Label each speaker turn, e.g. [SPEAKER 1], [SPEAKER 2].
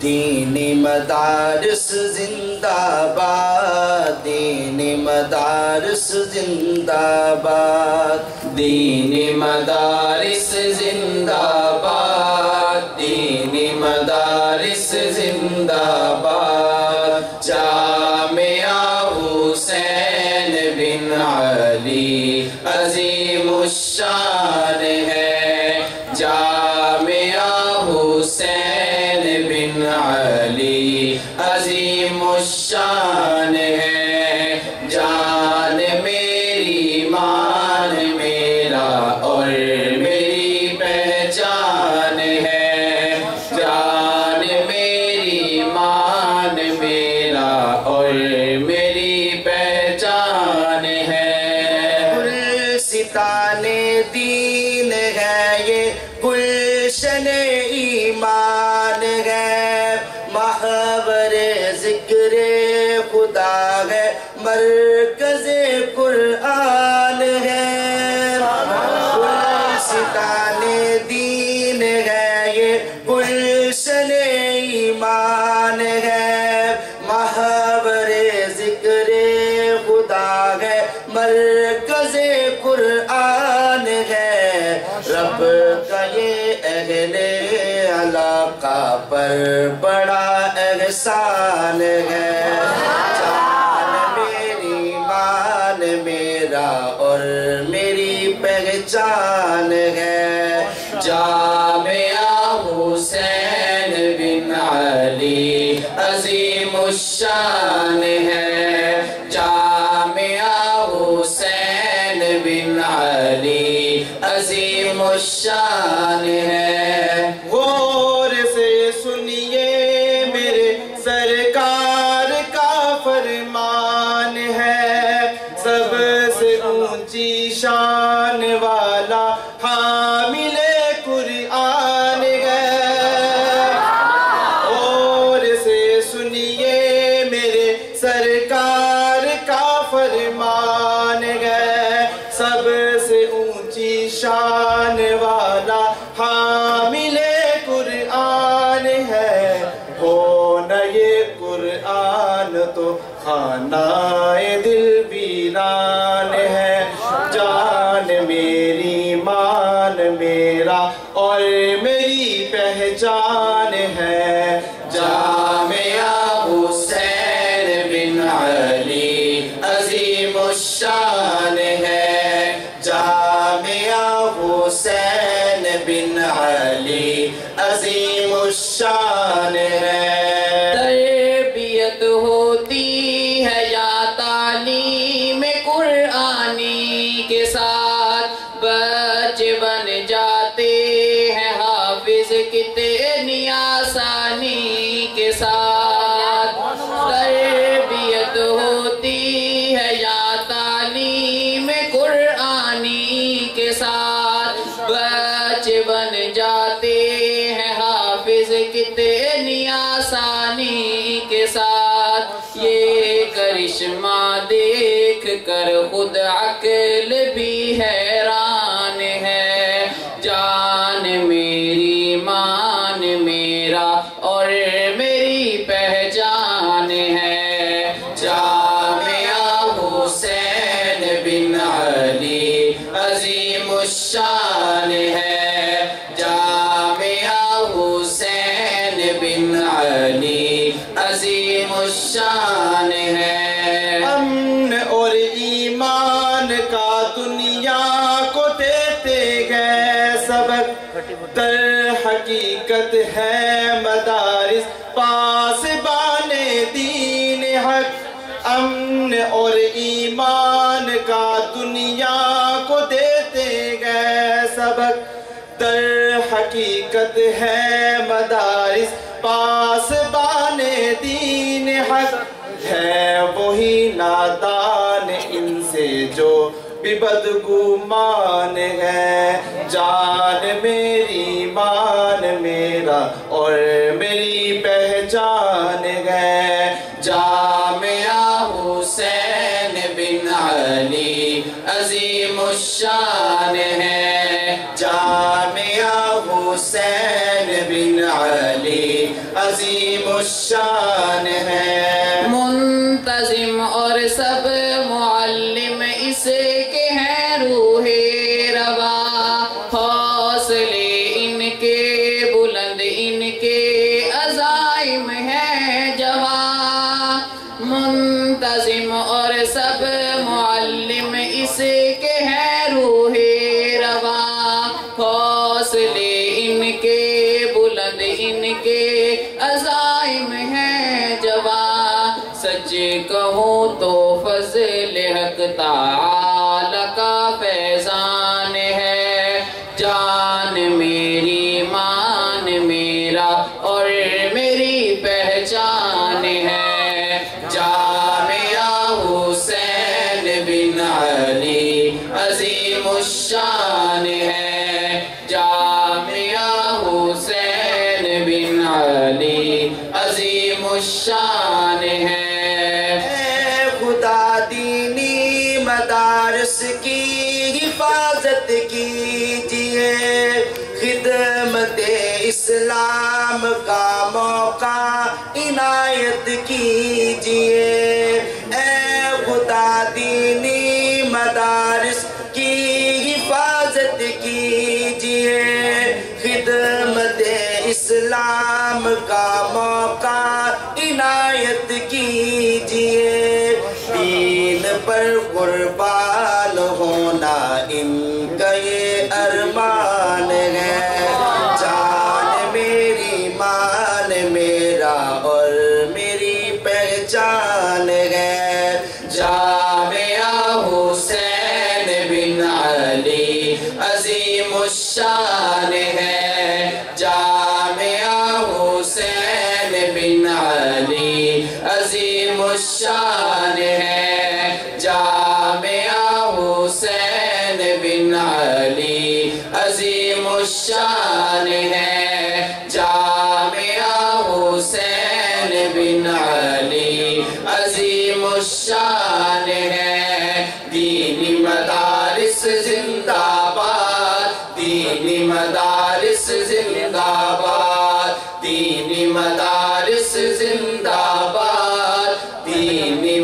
[SPEAKER 1] دینی مدارس زندہ باد، دینی مدارس زندہ باد، دینی مدارس زندہ باد، دینی مدارس زندہ باد، جامعہ حسین بن علی عظیم الشان ہے، جامعہ حسین بن علی عظیم الشان ہے، جان میری مان میرا اور میری پہچان ہے، جان میری مان میرا اور میری پہچان ہے، گلستان دین ہے یہ، گلشن ایمان ہے، محور ذکر خدا ہے، مرکز قرآن ہے، گلستان دین ہے یہ، گلشن ایمان ہے، محور ذکر خدا ہے، مرکز قرآن ہے، رب کا یہ اہل علاقہ پر بڑا احسان ہے، جان میری مان میرا اور میری پہچان ہے، جامعہ حسین بن علی عظیم الشان ہے، جامعہ حسین بن علی عظیم الشان ہے، غور سے سنیے میرے سرکار کا فرمان ہے، سب سے اونچی شان والا حامل قرآن ہے، غور سے سنیے میرے سرکار کا فرمان ہے، سب سے اونچی شان والا حامل قرآن ہے، ہو نہ یہ قرآن تو خانہ دل ویران ہے، جان میری مان میرا اور میری پہچان ہے، جامعہ حسین بن علی عظیم الشان ہے، جامعہ حسین بن علی عظیم الشان ہے، تربیت ہوتی ہے یا تعلیم قرآنی کے ساتھ، بچے بن جاتے ہیں حافظ کتنی آسانی کے ساتھ، تربیت ہوتی ہے یا تعلیم قرآنی کے ساتھ، بچے بن جاتے ہیں حافظ کتنی آسانی کے ساتھ، یہ کرشمہ دیکھ کر خود عقل بھی حیران ہے، جان میری مان میرا اور میری پہچان ہے، جامعہ حسین بن علی عظیم الشان ہے، جامعہ حسین بن علی عظیم الشان ہے، امن اور ایمان کا دنیا کو دیتے گئے سبق، در حقیقت ہے مدارس پاسبان دین حق، امن اور ایمان کا دنیا کو دیتے گئے سبق، در حقیقت ہے مدارس پاسبان دین حق، ہے وہی نادان ان سے جو بھی بدگمان ہے، جان میری مان میرا اور میری پہچان ہے، جامعہ حسین بن علی عظیم الشان ہے، جامعہ حسین بن علی عظیم الشان ہے.
[SPEAKER 2] منتظم اور سب معلم اس کے ہیں روح روا، حوصلے ان کے بلند ان کے عزائم ہیں جواں. منتظم اور سب معلم اس کے ہیں روح روا، حوصلے ان کے بلند ان کے عزائم ہیں جواں. سچ کہوں تو فضل حق تعالی کا فیضان ہے، جان میری مان میرا اور میری پہچان ہے. جامعہ حسین بن علی عظیم الشان ہے، جامعہ حسین بن علی عظیم الشان ہے.
[SPEAKER 1] اے خدا دینی مدارس کی حفاظت کیجئے، خدمت اسلام کا موقع عنایت کیجئے. اے خدا دینی مدارس کی حفاظت کیجئے، خدمت اسلام کا موقع عنایت کیجئے. دین پر قربان ہونا ان کا یہ ارمان ہے، جان میری مان میرا اور میری پہچان ہے. جامعہ حسین بن علی عظیم الشان ہے، جامعہ حسین بن علی عظیم الشان ہے، جامعہ حسین بن علی عظیم الشان ہے، جامعہ حسین بن علی عظیم الشان ہے. دینی مدارس زندہ باد، دینی مدارس زندہ باد، دینی مدارس زندہ باد، دینی